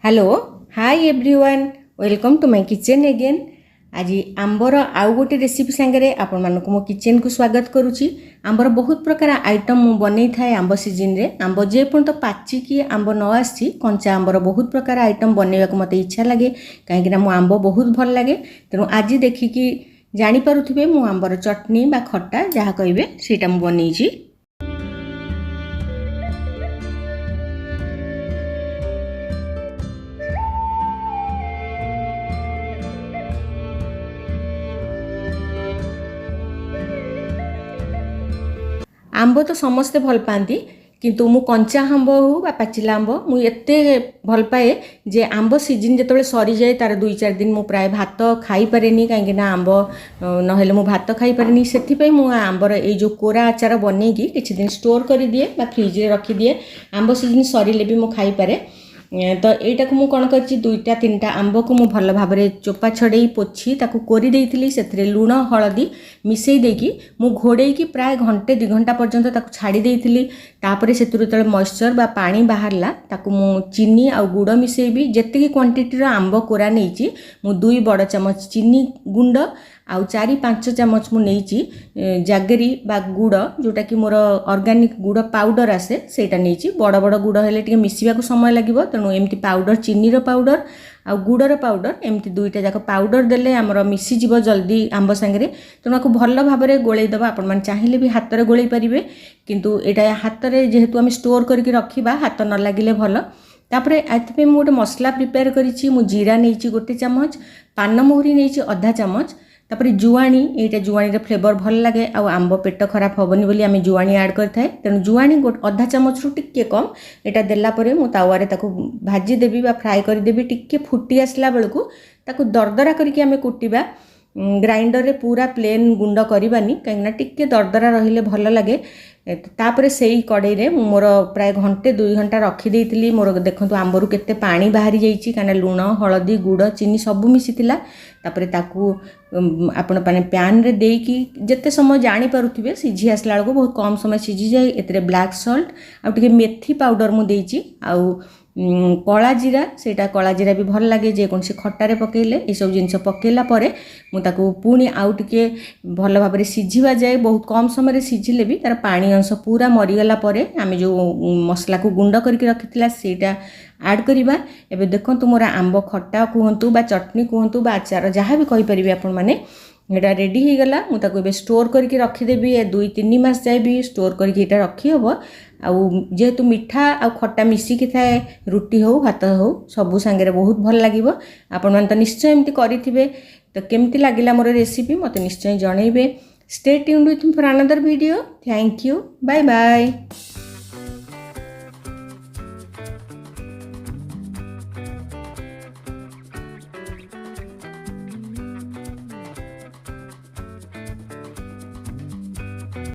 Hello hi everyone welcome to my kitchen again. आज आंबर आउ गोटे रेसिपी सांगे आपण मानक मो किचन को स्वागत करुच्ची। आंबर बहुत प्रकार आइटम मु बनै थाए आंब सीजन रे। आंब जे पर्यंत पाचिकी आंब न आसी कंचा आंबर बहुत प्रकार आइटम बनैवा को मते इच्छा लगे कहीं मो आंब बहुत भल लगे। तेणु आज देखिकी जानी पारुथिबे मु आंबर चटनी बा खट्टा जहा कहिबे सेटा मु बनैची। आंब तो समस्ते भल पाती किंतु मु कंचा आंब हो बा पाचिला आंब मु एते भल पाए जे आंब सीजन जो सरी जाए तार 2-4 दिन मु प्राय भात खाई पारेनी कहीं आंब नहेले मु भात खाई पारेनी। से मु आंबर ये जो कोरा आचार बनईकी किछि दिन स्टोर कर दिए बा फ्रिज रे रखी दिए। आंब सीजन सरिले भी मु खाई पारे। तो यहीटा को मुझे कर 2-3टा आंब को मुझे भल भाव में चोपा छड़े पोछी ताकू कोरी देइथिली। से लुण हलदी मिसई देकी मु घोड़ेकी प्राय घंटे 2 घंटा पर्यंत ताकू छाड़ी देइथिली। तापरे सेतुरु तळे मॉइस्चर बा पानी बाहरला ताकू मु चीनी आ गुड़ मिसेबी। जेतिकी क्वांटिटी रो आंब कोरा नेइची मु 2 बड़ चमच चीनी गुंड आउ 4-5 चमच मु नेइची जागरी बा गुड़ जोटा कि मोर ऑर्गेनिक गुड़ पाउडर आसे सेटा नेइची। बड़ बड़ गुड़ हेले टिके मिसिबा को समय लागिवो तेणु एमती पाउडर चीनी रो पाउडर आ गुड़र पाउडर एमती 2टा जाक पाउडर देले आमर मिसी जीव जल्दी आंब सांगे। तेणु आपको भल भाव में गोलई दबा। आपण माने चाहिए भी हाथ रे गोलई परिबे किंतु एटा हाथ रे जेहेतु आम स्टोर करके रखिबा हाथ न लागिले भल। तापरे एथपे मु गोटे मसला प्रिपेयर करिछि। मु जीरा नेइछि 1 चमच, पान मोहरी नेइछि आधा चमच, तापर जुआणी एटा जुआणी रे फ्लेवर भल लगे आ आंब पेट खराब होबनी बोली आमे जुआणी ऐड करथाय। तेणु जुआणी आधा चमच रु टिके कम एटा देला परे मु तावा रे ताकू भाजी देबी बा फ्राई कर देबी। टिके फुटी आसला बेलकू ताकू दरदरा करके आमे कुटिबा। ग्राइंडर रे पूरा प्लेन गुंड करबानी कहीं टिके दरदरा रहिले भल लगे। तापरे सेई कड़ाई रे मोर प्राय घंटे 2 घंटा रखी देइतिली। मोर देखंतु आंबरू केते पानी बाहरी जाईची काना लुण हलदी गुड़ चीनी सब मिसितिला। तापरे ताकू आपण पाने पैन रे देकी जेते समय जानी पारुथिबे सिझी आसला बेलको बहुत कम समय सिझी जाए। एतरे ब्लैक सॉल्ट आ टिके मेथी पाउडर मु देइची आउ कला जीरा सेटा कला जीरा भी भल लगे जे कोनसी खट्टारे पकेले ए सब जिनस पकेला परे मु ताकू पुणी आउ टिके भल भाव में सिझिबा जाए। बहुत कम समय सिझिले भी तार पानी अंश पूरा मरीगला परे आमे जो मसला को गुंड करके रखिथिला सेटा ऐड करिबा। एबे देखंतु मोर आंब खट्टा कहंतु बा चटनी कहंतु बा अचार जहाँ भी कहि परिबे आपण माने एटा रेडी हो गला। मु ताकू एबे स्टोर करके रखिदेबी। 2-3 मास जाए भी स्टोर करके एटा रखी हबो। आउ जेहेतु मिठा आ खट्टा मिसिकी थाए रुटी हो भात हो सबु सांगे बहुत भल लागिवो। आपण मन तो निश्चय एमती करिथिबे। तो केमती लागिला मोर रेसिपी मते निश्चय जणैबे। Stay tuned with me for another video. Thank you bye bye.